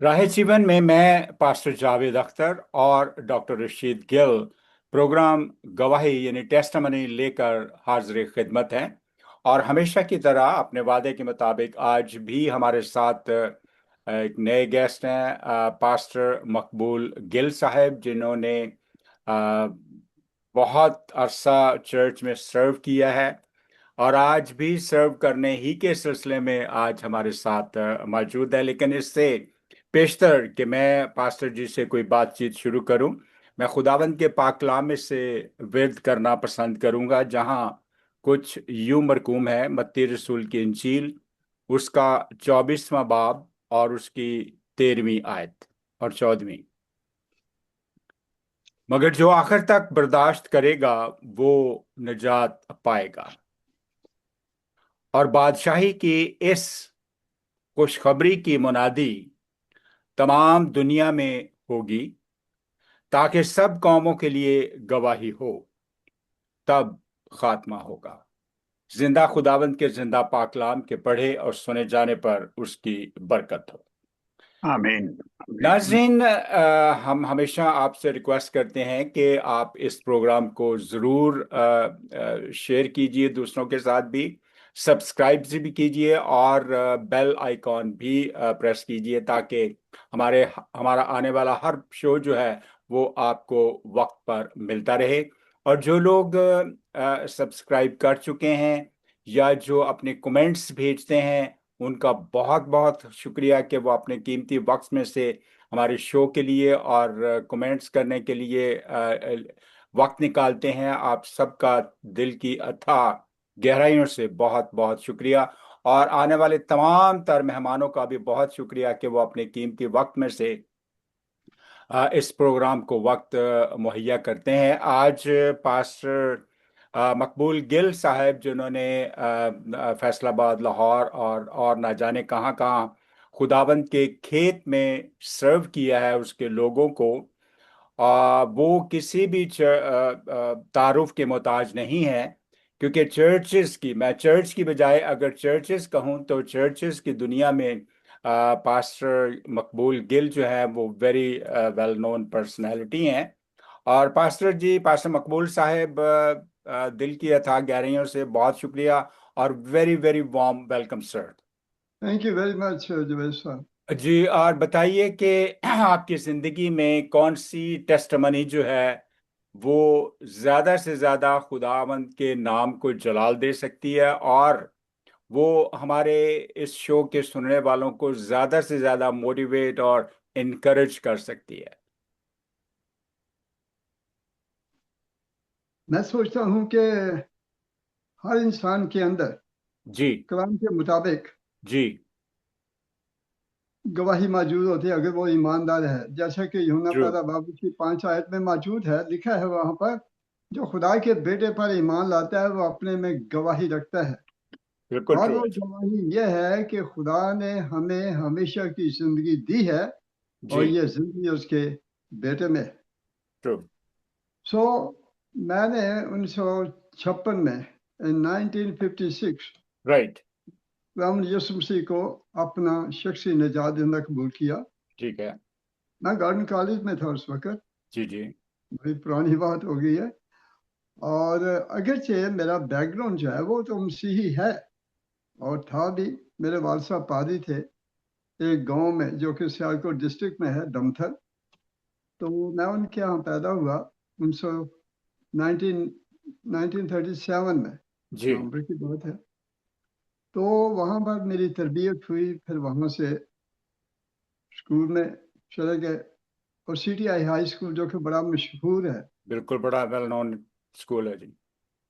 राह जीवन में मैं पास्टर जावेद अख्तर और डॉक्टर रशीद गिल प्रोग्राम गवाही यानी टेस्टमनी लेकर हाजिर खिदमत हैं। और हमेशा की तरह अपने वादे के मुताबिक आज भी हमारे साथ एक नए गेस्ट हैं, पास्टर मकबूल गिल साहब, जिन्होंने अ, बहुत अरसा चर्च में सर्व किया है और आज भी सर्व करने ही के सिलसिले में आज हमारे साथ मौजूद है। लेकिन इससे पेशतर कि मैं पास्टर जी से कोई बातचीत शुरू करूं, मैं खुदावंद के पाक कलाम में से विर्द करना पसंद करूंगा, जहां कुछ यूं मरकूम है मत्ती रसूल की इंजील, उसका 24वां बाब और उसकी 13वीं आयत और 14वीं। मगर जो आखिर तक बर्दाश्त करेगा वो निजात पाएगा। और बादशाही की इस खुशखबरी की मुनादी तमाम दुनिया में होगी, ताकि सब कौमों के लिए गवाही हो, तब खात्मा होगा। जिंदा खुदावंद के जिंदा पाकलाम के पढ़े और सुने जाने पर उसकी बरकत हो। आमीन आमीन। नाज़रीन, हम हमेशा आपसे रिक्वेस्ट करते हैं कि आप इस प्रोग्राम को ज़रूर शेयर कीजिए दूसरों के साथ भी, सब्सक्राइब भी कीजिए और बेल आइकॉन भी प्रेस कीजिए, ताकि हमारा आने वाला हर शो जो है वो आपको वक्त पर मिलता रहे। और जो लोग सब्सक्राइब कर चुके हैं या जो अपने कमेंट्स भेजते हैं, उनका बहुत बहुत शुक्रिया कि वो अपने कीमती वक्त में से हमारे शो के लिए और कमेंट्स करने के लिए वक्त निकालते हैं। आप सबका दिल की अथाह गहराइयों से बहुत बहुत शुक्रिया। और आने वाले तमाम तर मेहमानों का भी बहुत शुक्रिया कि वो अपने कीमती वक्त में से इस प्रोग्राम को वक्त मुहैया करते हैं। आज पास्टर मकबूल गिल साहब, जिन्होंने फैसलाबाद, लाहौर और ना जाने कहाँ कहाँ खुदावंद के खेत में सर्व किया है उसके लोगों को, वो किसी भी तारुफ के मोहताज नहीं है। क्योंकि चर्चेस की, मैं चर्च की बजाय अगर चर्चेस कहूँ तो चर्चेस की दुनिया में पास्टर मकबूल गिल जो है वो वेरी वेल नोन पर्सनैलिटी हैं। और पास्टर मकबूल साहब, दिल की अथाह गहराइयों से बहुत शुक्रिया और very very warm welcome sir. Thank you very much Zubair साहब। जी, और बताइए कि आपकी जिंदगी में कौन सी टेस्टमनी जो है वो ज्यादा से ज्यादा खुदावंद के नाम को जलाल दे सकती है, और वो हमारे इस शो के सुनने वालों को ज्यादा से ज्यादा मोटिवेट और इनकरेज कर सकती है। मैं सोचता हूँ कि हर इंसान के अंदर जी। कलाम के मुताबिक जी। गवाही मौजूद होती है, अगर वो ईमानदार है। जैसा कि यूहन्ना ट्रू। पहला बाब की 5 आयत में मौजूद है, लिखा है वहां पर, जो खुदा के बेटे पर ईमान लाता है वो अपने में गवाही रखता है। बिल्कुल और ट्रू वो है जी। गवाही ये है कि खुदा ने हमें हमेशा की जिंदगी दी है जी। और ये जिंदगी उसके बेटे में है। ट्रू। सो मैंने 1956 में, इन 1956, राइट। खुदावंद यीशु मसीह को अपना शख्सी निजात देना कबूल किया। ठीक है। मैं गार्डन कॉलेज में था उस वक्त, जी। जी। बड़ी पुरानी बात हो गई है। और अगरचे मेरा बैकग्राउंड जो है वो तो मसीही है और था भी। मेरे वालिद साहब पादी थे एक गांव में जो कि सियालकोट डिस्ट्रिक्ट में है, डमथर। तो मैं उनके यहाँ पैदा हुआ 1937 में, जी। नवंबर की बात है। तो वहाँ पर मेरी तरबियत हुई, फिर वहाँ से स्कूल में चले गए। और CTI हाई स्कूल जो कि बड़ा मशहूर है, बिल्कुल, बड़ा वेल नोन स्कूल है जी।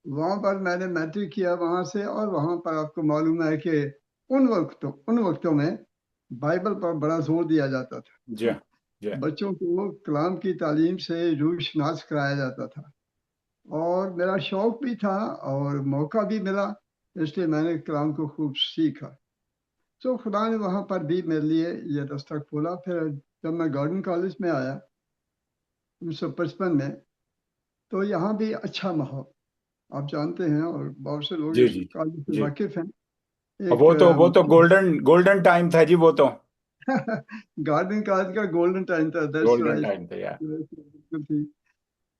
वहाँ पर मैंने मैट्रिक किया वहाँ से। और वहाँ पर आपको मालूम है कि उन वक्तों में बाइबल पर बड़ा जोर दिया जाता जी था। हाँ, जी हाँ। बच्चों को कलाम की तालीम से रूशनास कराया जाता था। और मेरा शौक भी था और मौका भी मिला, इसलिए मैंने कलाम को खूब सीखा। तो खुदा ने वहाँ पर भी मेरे लिए ये रास्ता खोला। फिर जब मैं गार्डन कॉलेज में आया 1955 में, तो यहाँ भी अच्छा माहौल, आप जानते हैं, और बहुत से लोग जी। इस जी। कॉलेज से जी। वाकिफ हैं। और एक वो तो गोल्डन गोल्डन टाइम था जी, वो तो। गार्डन कॉलेज का गोल्डन टाइम था, दैट्स गोल्डन राइट। टाइम था यार। बिल्कुल ठीक।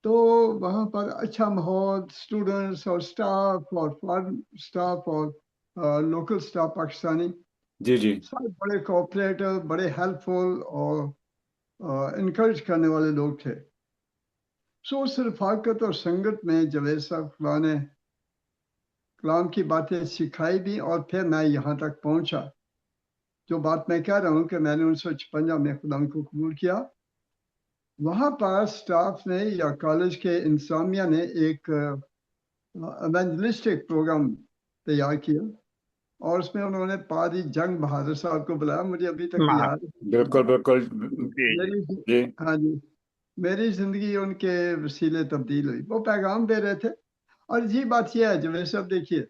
तो वहाँ पर अच्छा माहौल, स्टूडेंट्स और स्टाफ और फॉरेन स्टाफ और लोकल स्टाफ पाकिस्तानी, जी जी। सब बड़े कोऑपरेटिव, बड़े हेल्पफुल और इनकरेज करने वाले लोग थे। सो उस रफाकत और संगत में जावेद साहब खुदा ने कलाम की बातें सिखाई भी, और फिर मैं यहाँ तक पहुँचा। जो बात मैं कह रहा हूँ कि मैंने 1956 में खुदा को कबूल किया, वहाँ पर स्टाफ ने या कॉलेज के इंतजामिया ने एक इवेंजलिस्टिक प्रोग्राम तैयार किया, और उसमें उन्होंने पादी जंग बहादुर साहब को बुलाया। मुझे अभी तक हाँ याद है। बिल्कुल बिल्कुल। जी जी। मेरी, जी। हाँ जी, मेरी जिंदगी उनके वसीले तब्दील हुई। वो पैगाम दे रहे थे। और ये बात यह है जवेद साहब, देखिए,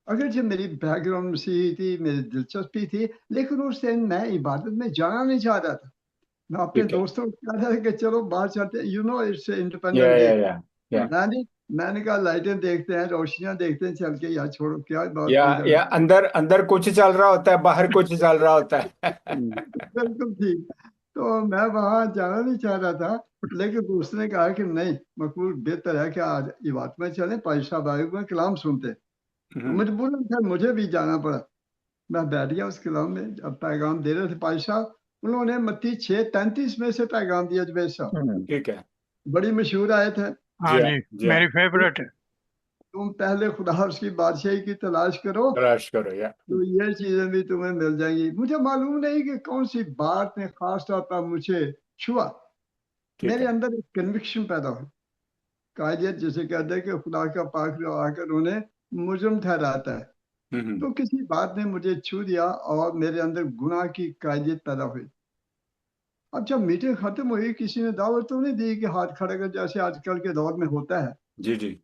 अगर जो मेरी बैकग्राउंड मसीही थी, मेरी दिलचस्पी थी, लेकिन उस दिन मैं इबादत में जाना नहीं चाह रहा था। मैं अपने ठीक है। दोस्तों को कह रहा था कि चलो बाहर चलते हैं, इट्स या इंडिपेंडेंट डे। या या या मैंने कहा लाइटें देखते हैं, रोशनियां देखते हैं चल के, यार छोड़ो, क्या बात या नहीं या करना। अंदर अंदर कुछ चल रहा होता है, बाहर कुछ चल रहा होता है। हम्म, बिल्कुल ठीक। तो मैं वहां जाना नहीं चाह रहा था, लेकिन दोस्त ने कहा कि नहीं, मकबूल, बेहतर है कि आज इबादत में चले, पाजी साहब आए हुए हैं, कलाम सुनते हैं। तो हम्म, मजबूरन फिर मुझे भी जाना पड़ा। मैं बैठ गया उस कलाम में। जब पैगाम दे रहे थे पाजी साहब, उन्होंने मत्ती 6:33 में से पैगाम दिया जवेद साहब। ठीक है। बड़ी मशहूर आयत है, जी हाँ हाँ। जी, जी हाँ। मेरी फेवरेट है। तुम पहले खुदा और उसकी बादशाही की तलाश करो, तलाश करो या। तो ये चीजें भी तुम्हें मिल जाएंगी। मुझे मालूम नहीं कि कौन सी बात ने खास तौर पर मुझे छुआ। ठीक मेरे है। अंदर एक कन्विक्शन पैदा हुई। कायदियत जिसे कहते हैं कि खुदा का पाक जो आकर उन्हें मुजरम ठहराता है। हम्म। तो किसी बात ने मुझे छू दिया और मेरे अंदर गुनाह की कायदियत पैदा हुई। अब जब मीटिंग खत्म हुई, किसी ने दावत तो नहीं दी कि हाथ खड़े कर, जैसे आजकल के दौर में होता है, जी जी।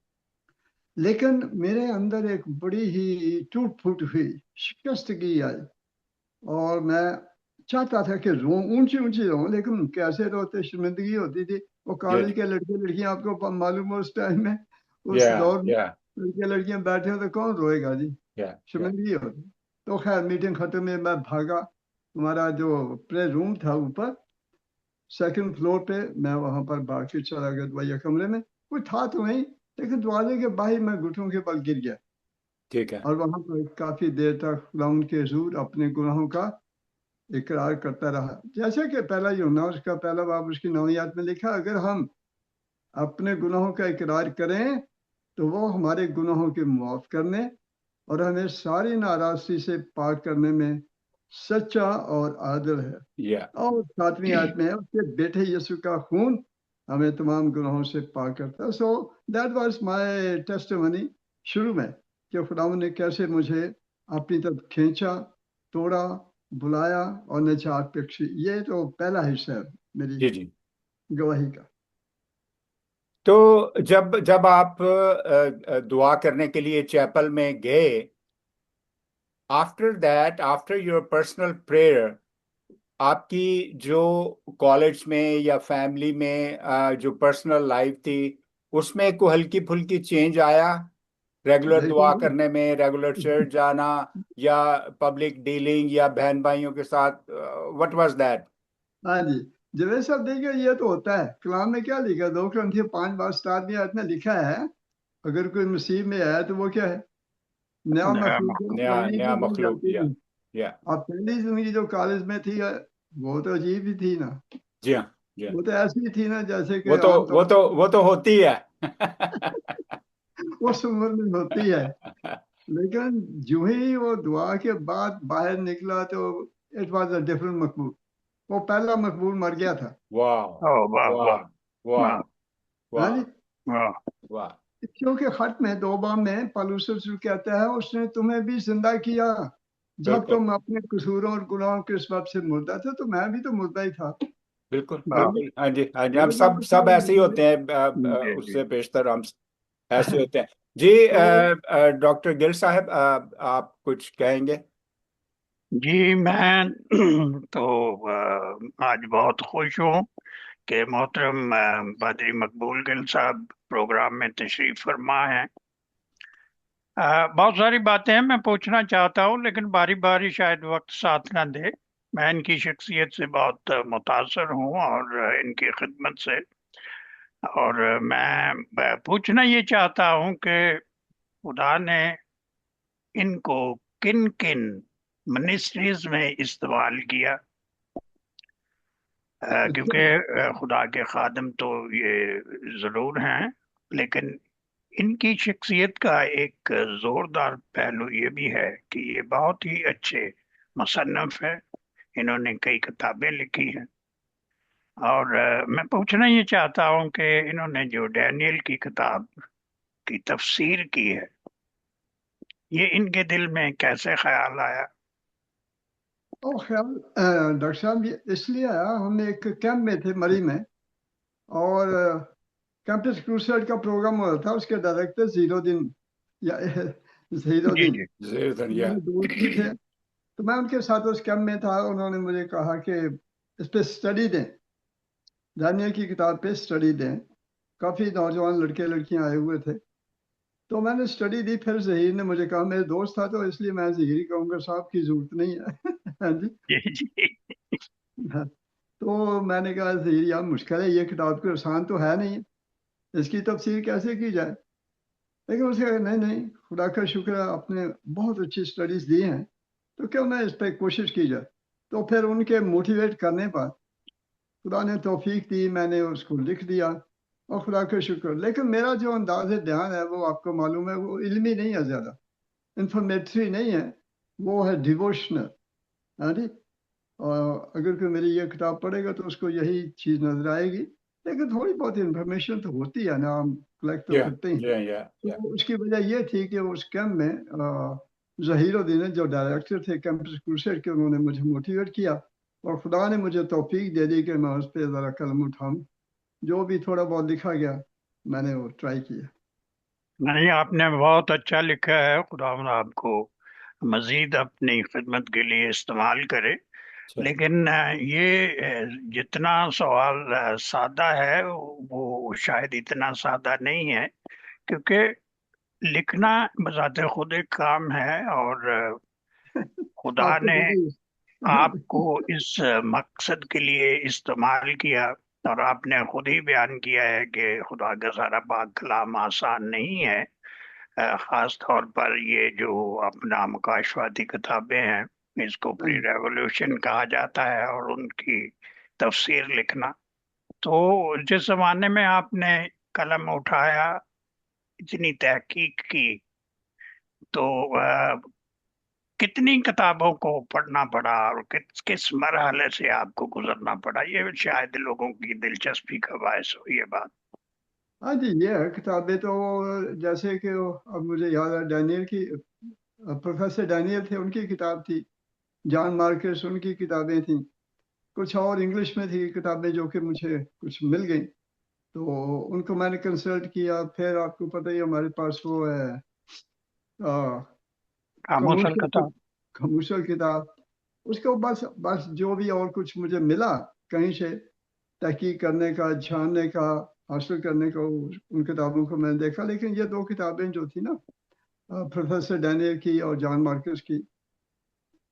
लेकिन मेरे अंदर एक बड़ी ही टूट फूट हुई, शिकस्तगी आई। और मैं चाहता था कि रो, ऊंची ऊंची रो, लेकिन कैसे रोते, शर्मिंदगी होती थी। वो जी कॉलेज जी। के लड़के लड़कियां, आपको मालूम है उस टाइम में, उस या दौर में या लड़के लड़कियां बैठे हो तो कौन रोएगा जी, या। शर्मिंदगी होती। तो खैर मीटिंग खत्म में मैं भागा। हमारा जो प्रे रूम था ऊपर सेकंड फ्लोर पे, मैं वहां पर भाग के चला गया दवाइया कमरे में। कोई था तो नहीं, लेकिन दरवाजे के बाहर मैं घुटनों के बल गिर गया। ठीक है। और वहां पर काफी देर तक खुदावंद के हुजूर अपने गुनाहों का इकरार करता रहा। जैसे कि पहला यूहन्ना उसका पहला बाब उसकी 9वीं आयत में लिखा, अगर हम अपने गुनाहों का इकरार करें तो वो हमारे गुनाहों के मुआफ करने और हमें सारी नाराजगी से पाक करने में सच्चा और आदल है। या। और 7वीं आयत में है, उसके बेटे यीशु का खून हमें तमाम गुनाहों से पाक करता है। So that was my testimony शुरू में, कि खुदावंद ने कैसे मुझे अपनी तरफ खींचा, तोड़ा, बुलाया और निजात बख्शी। ये तो पहला हिस्सा है मेरी जी जी। गवाही का। तो जब जब आप दुआ करने के लिए चैपल में गए, after that, after your personal prayer, आपकी जो कॉलेज में या फैमिली में जो पर्सनल लाइफ थी, उसमें कोई हल्की फुल्की चेंज आया? रेगुलर दुआ देखिए, करने में, रेगुलर चर्च जाना, या पब्लिक डीलिंग, या बहन भाइयों के साथ, व्हाट वाज दैट? हाँ जी, जवेद साहब, देखिए, ये तो होता है। कलाम में क्या लिखा है? 2 कुरिन्थियों 5 स्टार में आयत में लिखा है, अगर कोई मसीह में है तो वो क्या है? नया नया मखलूक है, नया पुरानी नया चीजें मखलूक। जाती नहीं। या। अब पहली जिंदगी जो कॉलेज में थी, वो तो अजीब ही थी ना। जी हाँ। जी हाँ। वो तो ऐसी थी ना जैसे कि वो तो वो आमतौर तो वो तो होती है। पर उस उम्र में होती है। लेकिन जो ही वो दुआ के बाद बाहर निकला तो इट वाज अ डिफरेंट मकबूल। वो पहला मकबूल मर गया था। वाह ओ वाह वाह वाह वाह वाह हाँ वाह जी, वाह। वाह। क्योंकि खत में 2 बाब में पौलुस रसूल कहता है, उसने तुम्हें भी जिंदा किया। जब बिल्कुल तुम अपने कसूरों और गुनाहों के सबब से मुर्दा थे, तो मैं भी तो मुर्दा ही था। बिल्कुल वाह। हाँ जी, बिल्कुल। हाँ जी हाँ जी, हम मेरे सब पास क्या सब ऐसे ही होते हैं। जी जी। उससे बेशतर हम ऐसे होते हैं। जी। तो डॉक्टर गिल साहब, आप कुछ कहेंगे? जी मैं तो आज बहुत खुश हूँ कि मोहतरम पादरी मकबूल गिल साहब प्रोग्राम में तशरीफ फरमा है। बहुत सारी बातें हैं मैं पूछना चाहता हूँ, लेकिन बारी बारी शायद वक्त साथ ना दे। मैं इनकी शख्सियत से बहुत मुतासर हूँ और इनकी खिदमत से। और मैं पूछना ये चाहता हूँ कि खुदा ने इनको किन किन मिनिस्ट्रीज में इस्तेमाल किया। अच्छा। क्योंकि खुदा के खादम तो ये जरूर हैं, लेकिन इनकी शख्सियत का एक जोरदार पहलू ये भी है कि ये बहुत ही अच्छे मुसन्निफ है। इन्होंने कई किताबें लिखी हैं। और मैं पूछना ये चाहता हूँ कि इन्होंने जो डैनियल की किताब की तफसीर की है, ये इनके दिल में कैसे ख्याल आया? और ख्याल डॉक्टर साहब ये इसलिए आया, हम एक कैंप में थे मरी में, और कैंपस क्रूसेड का प्रोग्राम हो रहा था। उसके डायरेक्टर जीरोदीन या जी जीरोदीन जी। जरूर धन्या। मेरे दोस्त भी थे। तो मैं उनके साथ उस कैंप में था। उन्होंने मुझे कहा कि इस पे स्टडी दें, दानियल की किताब पे स्टडी दें। काफ़ी नौजवान लड़के लड़कियां आए हुए थे। तो मैंने स्टडी दी। फिर जहीर ने मुझे कहा, मेरे दोस्त था तो इसलिए मैं जहीर ही कहूँगा, साहब की जरूरत नहीं है। हाँ जी। जी जी। हाँ। तो मैंने कहा, जहीर यार मुश्किल है, ये किताब कोई आसान तो है नहीं, इसकी तफसीर कैसे की जाए। लेकिन उसने कहा, नहीं नहीं, खुदा का शुक्र है, आपने बहुत अच्छी स्टडीज दी हैं, तो क्यों ना इस पर कोशिश की जाए। तो फिर उनके मोटिवेट करने पर खुदा ने तौफीक दी, मैंने उसको लिख दिया, और खुदा का शुक्र। लेकिन मेरा जो अंदाज ध्यान है वो आपको मालूम है, वो इल्मी नहीं है, ज़्यादा इंफॉर्मेटरी नहीं है, वो है डिवोशनल। हाँ जी। और अगर कोई मेरी ये किताब पढ़ेगा तो उसको यही चीज़ नजर आएगी। लेकिन थोड़ी बहुत इंफॉर्मेशन तो होती है ना, हम कलेक्ट तो या करते ही हैं। या तो उसकी वजह ये थी कि उस कैंप में जहीरुद्दीन जो डायरेक्टर थे कैंपस क्रूसेड के, उन्होंने मुझे मोटिवेट किया, और खुदा ने मुझे तौफीक दे दी कि मैं उस पर ज़रा कलम उठाऊं। जो भी थोड़ा बहुत लिखा गया मैंने वो ट्राई किया। नहीं, आपने बहुत अच्छा लिखा है। खुदा आपको मजीद अपनी खिदमत के लिए इस्तेमाल करे। अच्छा। लेकिन जितना सवाल सादा है, वो शायद इतना सादा नहीं है। क्योंकि लिखना बजाते खुद एक काम है, और खुदा आपको ने पता ही आपको है। इस मकसद के लिए इस्तेमाल किया। और आपने खुद ही बयान किया है कि खुदा का सारा पाक कलाम आसान नहीं है। खास तौर पर ये जो अपना मुकाशवाती किताबें हैं, इसको हाँ प्री जी। रेवोल्यूशन कहा जाता है, और उनकी तफसीर लिखना। तो जिस जमाने में आपने कलम उठाया, इतनी तहकीक की, तो कितनी किताबों को पढ़ना पड़ा और किस किस मरहले से आपको गुजरना पड़ा, ये शायद लोगों की दिलचस्पी का बायस हो ये बात। हाँ जी, ये है किताबें तो, जैसे कि अब मुझे याद है, डैनियल की, प्रोफेसर डैनियल थे, उनकी किताब थी। जॉन मार्कस, उनकी किताबें थी। कुछ और इंग्लिश में थी किताबें जो कि मुझे कुछ मिल गई, तो उनको मैंने कंसल्ट किया। फिर आपको पता ही है, हमारे पास वो है खामोशल कमर्शियल किताब। कमर्शियल किताब। उसको बस बस जो भी और कुछ मुझे मिला कहीं से तहकीक करने का, छानने का, हासिल करने का, उन किताबों को मैंने देखा। लेकिन ये दो किताबें जो थी ना, प्रोफेसर डैनियल की और जॉन मार्कस की,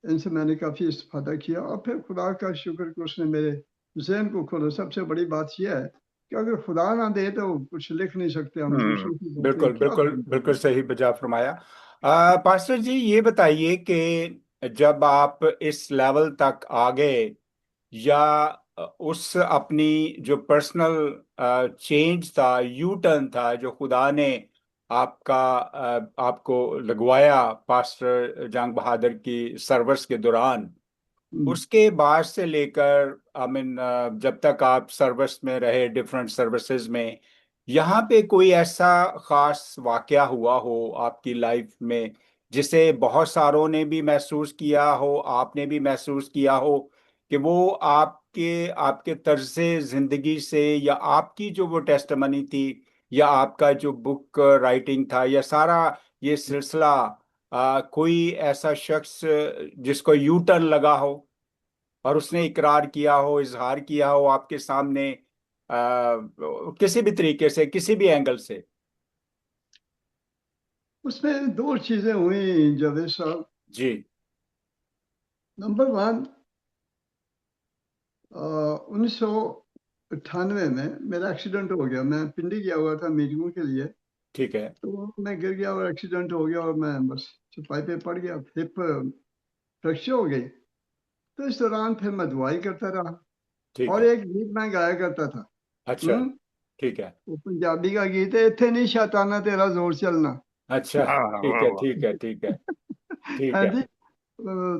इनसे मैंने काफ़ी इस्तेफादा किया। और फिर खुदा का शुक्र कि उसने मेरे जहन को खोला। सबसे बड़ी बात यह है कि अगर खुदा ना दे तो कुछ लिख नहीं सकते हम, दूसरों की बातें बिल्कुल क्या बिल्कुल बयान बिल्कुल करें। सही बजा फरमाया। पास्टर जी, ये बताइए कि जब आप इस लेवल तक आ गए, या उस अपनी जो पर्सनल चेंज था, यू टर्न था जो खुदा ने आपको लगवाया पास्टर जंग बहादुर की सर्विस के दौरान, हम्म। उसके बाद से लेकर आई मीन जब तक आप सर्विस में रहे, डिफरेंट सर्विसेज में, यहाँ पे कोई ऐसा खास वाकया हुआ हो आपकी लाइफ में जिसे बहुत सारों ने भी महसूस किया हो, आपने भी महसूस किया हो, कि वो आपके आपके तर्ज जिंदगी से, या आपकी जो वो टेस्टमनी थी, या आपका जो बुक राइटिंग था, या सारा ये सिलसिला, कोई ऐसा शख्स जिसको यू टर्न लगा हो और उसने इकरार किया हो, इजहार किया हो आपके सामने, किसी भी तरीके से, किसी भी एंगल से? उसमें दो चीज़ें हुई जावेद साहब। जी। नंबर वन, 1998 में मेरा एक्सीडेंट हो गया। मैं पिंडी गया हुआ था मीटिंगों के लिए, ठीक है। तो मैं गिर गया और एक्सीडेंट हो गया और मैं बस चौपाई पे पड़ गया, हिप फ्रैक्चर हो गई। तो इस दौरान फिर मैं दुआई करता रहा ठीक और है। एक गीत मैं गाया करता था। अच्छा। हम्म ठीक है। वो पंजाबी का गीत है, इत्थे नहीं शैताना तेरा जोर चलना। अच्छा। हाँ ठीक वाह है, वाह। ठीक है, ठीक है, ठीक हाँ है। जी।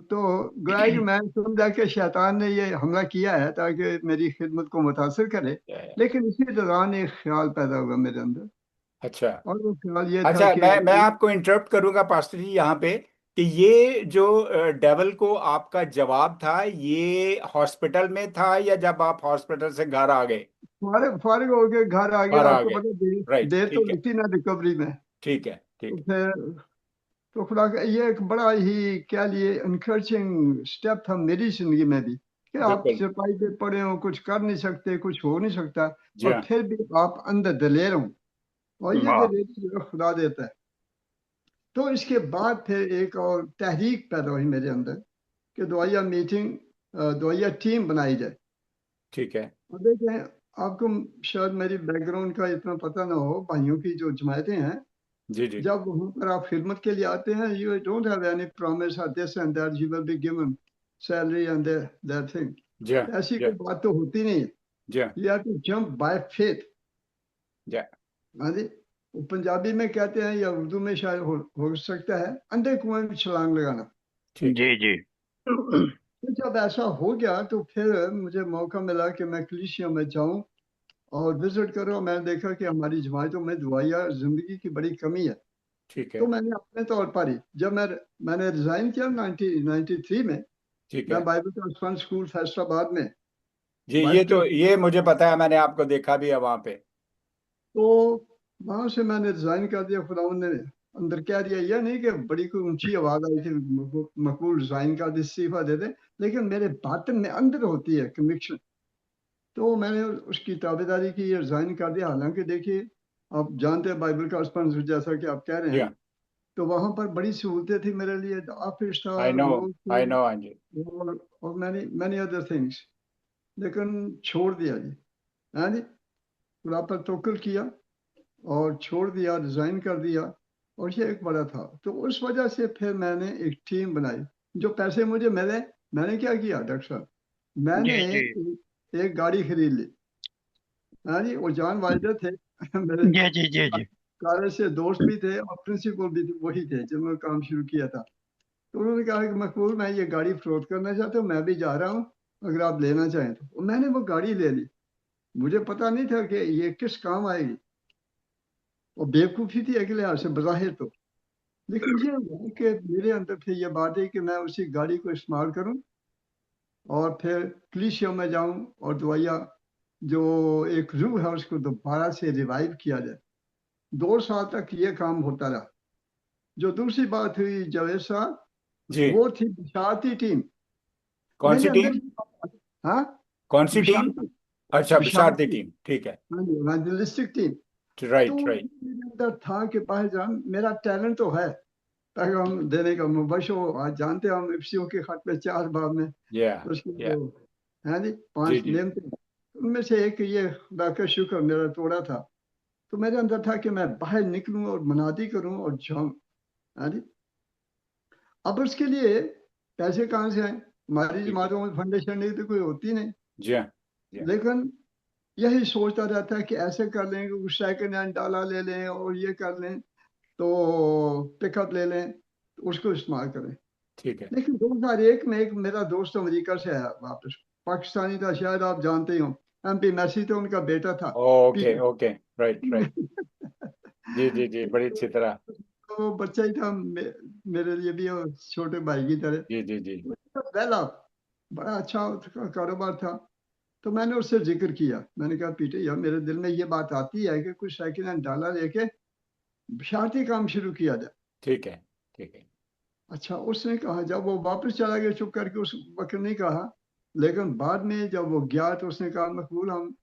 तो गोया कि मैं समझा कि शैतान ने ये हमला किया है ताकि मेरी खिदमत को मुतासर करे। लेकिन इसी दौरान एक ख्याल पैदा हुआ मेरे अंदर, अच्छा। और वो ख्याल ये था अच्छा, कि मैं आपको इंटरप्ट करूंगा पास्टर जी यहाँ पे, कि ये जो डेवल को आपका जवाब था, ये हॉस्पिटल में था या जब आप हॉस्पिटल से घर आ गए? फारिग फारिग होके घर आ घर गया। आ आपको गए। पता राइट, देर तो ठीक है। लगती ना रिकवरी में। ठीक है, ठीक तो है। फिर तो खुदा का ये एक बड़ा ही क्या लिए इनकरेजिंग स्टेप था मेरी जिंदगी में भी, कि आप बिल्कुल। चपाई पे पड़े हो, कुछ कर नहीं सकते, कुछ हो नहीं सकता, जी और हाँ। फिर भी आप अंदर दलेर हो। और ये वाह दलेरी जो है खुदा देता है। तो इसके बाद फिर एक और तहरीक पैदा हुई मेरे अंदर कि दुआया मीटिंग, दुआया टीम बनाई जाए। ठीक है। और देखें, आपको शायद मेरी बैकग्राउंड का इतना पता ना हो, भाइयों की जो जमायतें हैं, जी जी। जब वहां पर आप खिदमत के लिए आते हैं, you don't have any promise और this and that you will be given salary and that thing. जी हाँ। ऐसी जी कोई हाँ। बात तो होती नहीं है। जी हाँ। You have to jump by faith. जी हाँ। हाँ जी। वो पंजाबी में कहते हैं या उर्दू में शायद हो सकता है, अंधे कुएं में छलांग लगाना। ठीक है। जी जी। तो जब ऐसा हो गया तो फिर मुझे मौका मिला कि मैं कलीसिया में जाऊं और विजिट करो। मैंने देखा कि हमारी जमातों में दुआया जिंदगी की बड़ी कमी है। ठीक तो है। मैंने अपने तौर पर ही, जब मैंने रिजाइन किया 1993 में, ठीक मैं है। बाइबल ट्रांसफर स्कूल फैसलाबाद में जी, ये वाइस तो प्रिंसिपल। ये मुझे पता है, मैंने आपको देखा भी है वहां पे। तो वहां से मैंने रिजाइन कर दिया। खुदा ने अंदर कह दिया, यह नहीं कि बड़ी कोई ऊंची आवाज आई थी मकबूल रिजाइन का दे, इस्तीफा दे दे, लेकिन मेरे बातन में अंदर होती है कन्विक्शन। तो मैंने उसकी ताबेदारी की, रिजाइन कर दिया। हालांकि देखिए, आप जानते हैं बाइबल का स्पॉन्सर जैसा कि आप कह रहे जी हैं, हाँ। तो वहां पर बड़ी सहूलतें थी मेरे लिए, ऑफिस था, आई नो। लोग आई थे, नो, हाँ जी। और मैनी मैनी अदर थिंग्स। लेकिन छोड़ दिया जी। हाँ जी। खुदा पर तवक्कुल किया और छोड़ दिया, रिजाइन कर दिया। और ये एक बड़ा था। तो उस वजह से फिर मैंने एक टीम बनाई। जो पैसे मुझे मिले, मैंने क्या किया डॉक्टर साहब, मैंने जी जी। एक गाड़ी खरीद ली। हाँ जी। वो जान वालिद थे मेरे जी जी जी जी। कॉलेज से दोस्त भी थे और प्रिंसिपल भी वही थे जिन्होंने काम शुरू किया था। तो उन्होंने कहा कि मकबूल, मैं ये गाड़ी फरोख्त करना चाहता हूँ, मैं भी जा रहा हूँ, अगर आप लेना चाहें तो। और मैंने वो गाड़ी ले ली। मुझे पता नहीं था कि ये किस काम आएगी, और बेवकूफ़ी थी एक लिहाज से बज़ाहिर तो। लेकिन ये हुआ कि मेरे अंदर फिर ये बात है कि मैं उसी गाड़ी को इस्तेमाल करूं और फिर कलीसिया में जाऊं और दुआया जो एक रूह है उसको दोबारा से रिवाइव किया जाए। 2 साल तक ये काम होता रहा। जो दूसरी बात हुई जावेद साहब, जी। वो थी बिशारती टीम। कौन सी मेरे अंदर, टीम? हाँ, कौन सी टीम? बिशारती, अच्छा, बिशारती बिशारती, टीम, ठीक है। हाँ जी, इवेंजलिस्टिक टीम। तो राइट, राइट। मेरे अंदर था कि भाईजान, मेरा टैलेंट तो है पैगाम देने का। मुबशो आज जानते हैं हम, इफ्सियों के खत में 4 बाब में या उसकी या वो है जी जी 5 जी। नेमतें, उनमें से एक ये खुदा का शुक्र मेरा तोड़ा था। तो मेरे अंदर था कि मैं बाहर निकलूं और मनादी करूं और जाऊं। है जी। अब उसके लिए पैसे कहाँ से आए? हमारी ठीक है। जमातों में फंडेशन नहीं तो कोई होती नहीं। जी हाँ। जी हाँ। लेकिन यही सोचता रहता है कि ऐसे कर लें कि कुछ सेकंड हैंड डाला ले लें और ये कर लें, तो पिकअप ले लें, तो उसको इस्तेमाल करें। ठीक है। लेकिन 2001 में एक मेरा दोस्त अमेरिका से आया वापस, पाकिस्तानी था, शायद आप जानते ही हो, एमपी मैसी थे, उनका बेटा था okay, Peter. Okay. Right, right. जी जी जी, बड़ी अच्छी तरह। तो वो बच्चा ही था मेरे लिए भी, और छोटे भाई की तरह। जी जी जी। वेल ऑफ, बड़ा अच्छा उसका कारोबार था। तो मैंने उससे जिक्र किया, मैंने कहा पीटर यार, मेरे दिल में ये बात आती है कि कुछ सेकंड हैंड डाला लेके शादी काम शुरू किया जाए। ठीक है। ठीक है। अच्छा, उसने कहा, जब वो वापस चला गया चुप करके, उस वक्त नहीं कहा, लेकिन बाद में जब वो गया तो उसने कहा, मकबूल हम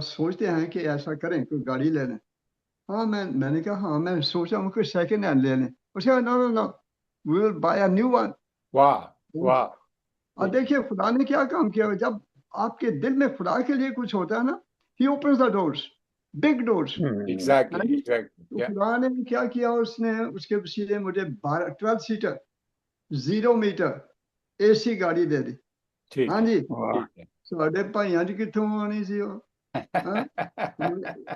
सोचते हैं कि ऐसा करें, कोई गाड़ी ले लें। हाँ, मैंने कहा हाँ, मैं सोचा हूँ कोई सेकेंड हैंड ले लें। उसने कहा no no no, we will buy a new one. वाह। वाह। और जी देखिए खुदा ने क्या काम किया। जब आपके दिल में खुदा के लिए कुछ होता है ना, he opens the doors, big doors. Exactly exactly. तो खुदा ने क्या किया, उसने उसके वसीले मुझे 12 सीटर 0 मीटर एसी गाड़ी दे दी। ठीक हाँ है जी, वाह, ठीक है। साढ़े भाइयों जी कितों आनी सी वो। हाँ,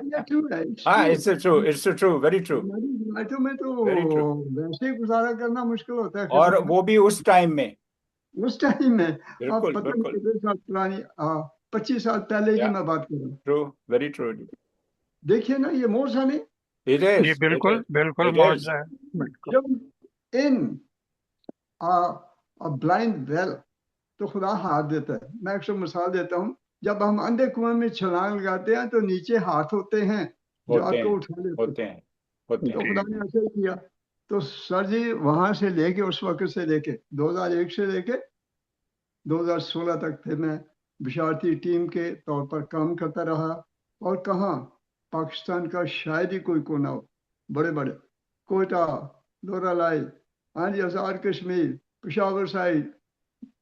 ये ट्रू है, इट्स हाँ, true. It's true, very true, हमारी जोमेटो में तो वेरी ट्रू। वैसे ही गुजारा करना मुश्किल होता है और खिदमत में। वो भी उस टाइम में। उस टाइम में आप बिल्कुल पता नहीं बिल्कुल। कितने साल पुरानी 25 साल पहले की या मैं बात कर रहा हूँ। True, very true. देखिए ना, ये मोर्चा नहीं, इट ये इज इट बिल्कुल इज बिल्कुल इट इज। मौजूद है, बिल्कुल। जब इन ब्लाइंड वेल तो खुदा हाथ देता है। मैं अक्सर मिसाल देता हूँ, जब हम अंधे कुएं में छलांग लगाते हैं तो नीचे हाथ होते हैं जो होते आपको हैं उठा लेते हैं। होते हैं होते हैं। तो जी खुदा ने ऐसे ही किया। तो सर जी वहां से लेके, उस वक्त से लेके 2001 से लेके 2016 तक फिर मैं बिशारती टीम के तौर पर काम करता रहा। और कहाँ, पाकिस्तान का शायद ही कोई कोना हो, बड़े बड़े कोयटा, लोरालाई, हाँ जी, आज़ाद कश्मीर, पेशावर साइड,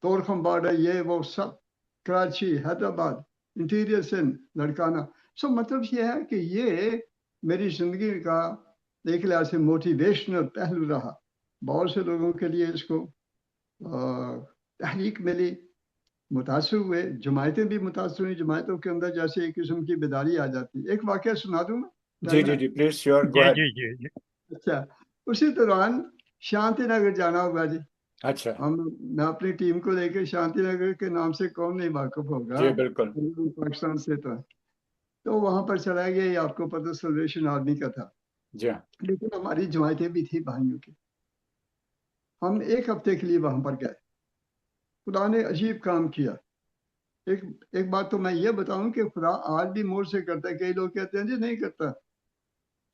तोरखम बॉर्डर, ये वो सब, कराची, हैदराबाद, इंटीरियर सिंध, लड़काना। सो मतलब ये है कि ये मेरी जिंदगी का एक लिहाज से मोटिवेशनल पहलू रहा। बहुत से लोगों के लिए इसको तहरीक मिली, मुतासर हुए, जमायतें भी मुतासर हुई। जमायतों के अंदर जैसे एक किस्म की बेदारी आ जाती है। एक वाकया सुना दूं मैं, जी टाइम जी है? जी, प्लीज, श्योर, गो जी अहेड। जी जी जी। अच्छा, उसी दौरान शांति नगर जाना हुआ जी। अच्छा। हम मैं अपनी टीम को लेकर शांति नगर के नाम से कौन नहीं वाकिफ होगा, जी बिल्कुल। पाकिस्तान से तो वहां पर चला गया। ये आपको पता सल्वेशन आर्मी का था, जी हाँ। लेकिन हमारी जमायतें भी थी भाइयों की। हम एक हफ्ते के लिए वहां पर गए। खुदा ने अजीब काम किया। एक एक बात तो मैं ये बताऊं कि खुदा आज भी मोर से करता है। कई लोग कहते हैं जी नहीं करता।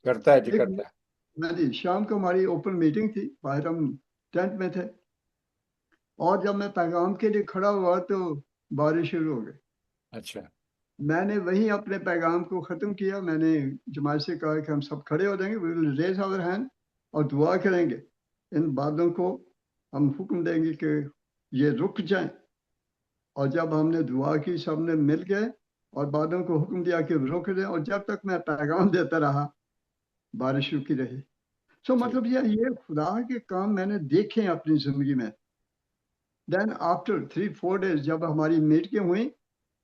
करता है जी, एक करता है। मैं जी, शाम को हमारी ओपन मीटिंग थी, बाहर हम टेंट में थे, और जब मैं पैगाम के लिए खड़ा हुआ तो बारिश शुरू हो गई। अच्छा। मैंने वहीं अपने पैगाम को ख़त्म किया। मैंने जमात से कहा कि हम सब खड़े हो जाएंगे, we will raise our hand, और दुआ करेंगे। इन बादलों को हम हुक्म देंगे कि ये रुक जाएं। और जब हमने दुआ की, सब ने मिल गए और बादलों को हुक्म दिया कि रुक जाएं, और जब तक मैं पैगाम देता रहा बारिश रुकी रही। सो ठीक। मतलब ये खुदा के काम मैंने देखे हैं अपनी ज़िंदगी में। देन आफ्टर 3-4 डेज जब हमारी मीटिंग हुई,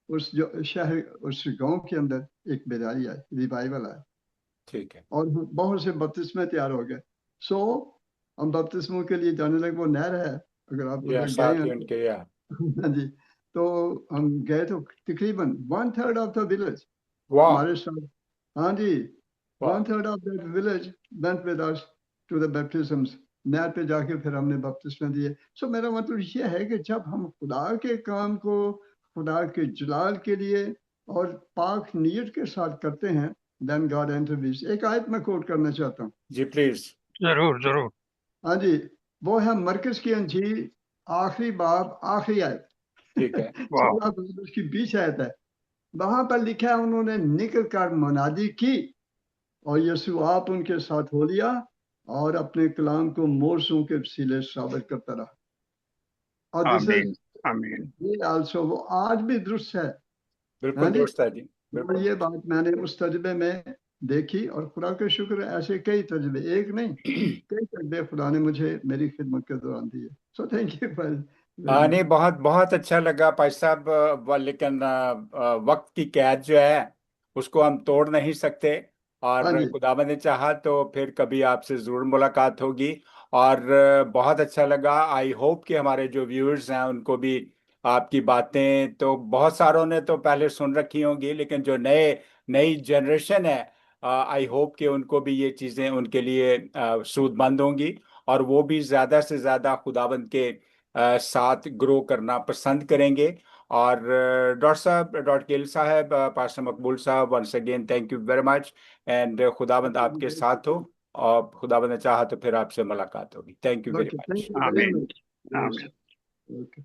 उस जो शहर, उस गांव के अंदर एक बेदारी आई, रिवाइवल आया, ठीक है। और बहुत से बपतिस्मे तैयार हो गए। सो हम बपतिस्मों के लिए जाने लगे। वो नहर है, अगर आप या उधर गए साथ हैं ही तो। उनके, या। हाँ जी, तो हम गए तो तकरीबन 1/3 ऑफ द विलेज वाह। हमारे साथ। हाँ जी, वाह। 1/3 of that village went with us to the baptisms. नहर पे जाके फिर हमने बपतिस्मे दिए। सो मेरा मतलब ये है कि जब हम खुदा के काम को खुदा के जलाल के लिए और पाक नीयत के साथ करते हैं, देन गॉड इंटरव्यूज। एक आयत मैं कोट करना चाहता हूँ। जी प्लीज। जरूर जरूर। हाँ जी, वो है मरकज की अंजील, आखिरी बाब, आखिरी आयत। ठीक है। वाह, 16 बाब उसकी 20 आयत है। वहां पर लिखा है, उन्होंने निकल कर मुनादी की और यीशु आप उनके साथ हो लिया और अपने कलाम को मोरसों के वसीले साबित करता रहा। और दिस आमीन इज आमीन। ये आल्सो, वो आज भी दुरुस्त है। हाँ बिल्कुल जी, दुरुस्त है जी, और बिल्कुल। ये बात मैंने उस तजर्बे में देखी, और खुदा का शुक्र है ऐसे कई तजर्बे, एक नहीं कई तजर्बे खुदा ने मुझे मेरी खिदमत के दौरान दिए। So thank you for very नहीं, मच। बहुत बहुत अच्छा लगा भाई साहब। लेकिन वक्त की कैद जो है उसको हम तोड़ नहीं सकते। हाँ और जी, खुदावंद ने चाहा तो फिर कभी आपसे जरूर मुलाकात होगी। और बहुत अच्छा लगा। आई होप कि हमारे जो व्यूअर्स हैं उनको भी आपकी बातें, तो बहुत सारों ने तो पहले सुन रखी होंगी, लेकिन जो नई जनरेशन है, आई होप कि उनको भी ये चीज़ें उनके लिए सूदमंद होंगी। और वो भी ज़्यादा से ज़्यादा खुदावंद के साथ ग्रो करना पसंद करेंगे। और डॉक्टर साहब, डॉक्टर गिल साहब, पास्टर मकबूल साहब, once again thank you very much. And खुदावंद आपके साथ हो। और खुदावंद ने चाहा तो फिर आपसे मुलाकात होगी। Thank you very okay, thank much. You very आमीन मच। आमीन। ओके।